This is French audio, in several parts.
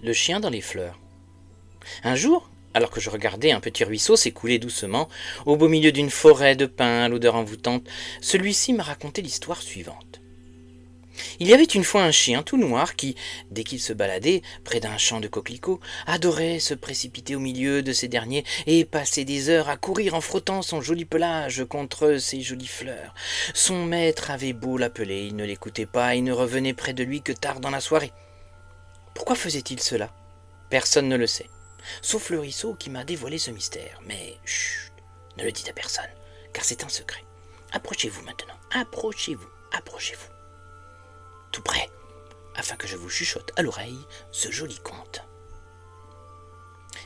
Le chien dans les fleurs. Un jour, alors que je regardais un petit ruisseau s'écouler doucement, au beau milieu d'une forêt de pins à l'odeur envoûtante, celui-ci m'a raconté l'histoire suivante. Il y avait une fois un chien tout noir qui, dès qu'il se baladait près d'un champ de coquelicots, adorait se précipiter au milieu de ces derniers et passer des heures à courir en frottant son joli pelage contre ces jolies fleurs. Son maître avait beau l'appeler, il ne l'écoutait pas et ne revenait près de lui que tard dans la soirée. Pourquoi faisait-il cela? Personne ne le sait, sauf le ruisseau qui m'a dévoilé ce mystère. Mais chut, ne le dites à personne, car c'est un secret. Approchez-vous maintenant, approchez-vous, approchez-vous. Tout près, afin que je vous chuchote à l'oreille ce joli conte.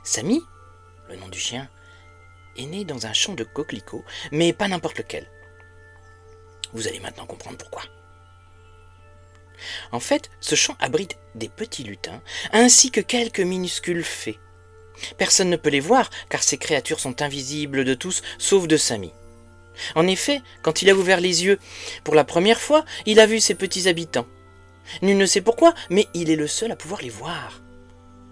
Samy, le nom du chien, est né dans un champ de coquelicots, mais pas n'importe lequel. Vous allez maintenant comprendre pourquoi. En fait, ce champ abrite des petits lutins, ainsi que quelques minuscules fées. Personne ne peut les voir, car ces créatures sont invisibles de tous, sauf de Samy. En effet, quand il a ouvert les yeux pour la première fois, il a vu ses petits habitants. Nul ne sait pourquoi, mais il est le seul à pouvoir les voir.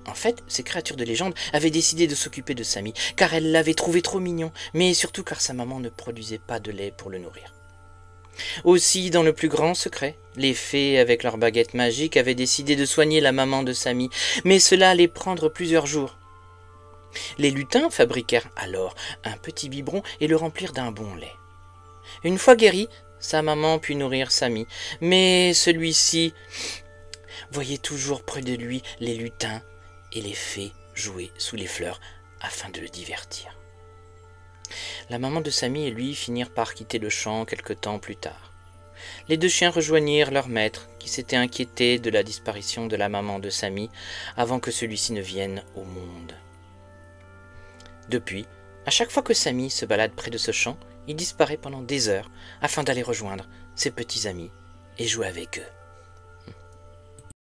En fait, ces créatures de légende avaient décidé de s'occuper de Samy, car elles l'avaient trouvé trop mignon, mais surtout car sa maman ne produisait pas de lait pour le nourrir. Aussi, dans le plus grand secret, les fées, avec leurs baguettes magiques, avaient décidé de soigner la maman de Samy, mais cela allait prendre plusieurs jours. Les lutins fabriquèrent alors un petit biberon et le remplirent d'un bon lait. Une fois guéri, sa maman put nourrir Samy, mais celui-ci voyait toujours près de lui les lutins et les fées jouer sous les fleurs afin de le divertir. La maman de Samy et lui finirent par quitter le champ quelque temps plus tard. Les deux chiens rejoignirent leur maître, qui s'était inquiété de la disparition de la maman de Samy avant que celui-ci ne vienne au monde. Depuis, à chaque fois que Samy se balade près de ce champ, il disparaît pendant des heures afin d'aller rejoindre ses petits amis et jouer avec eux.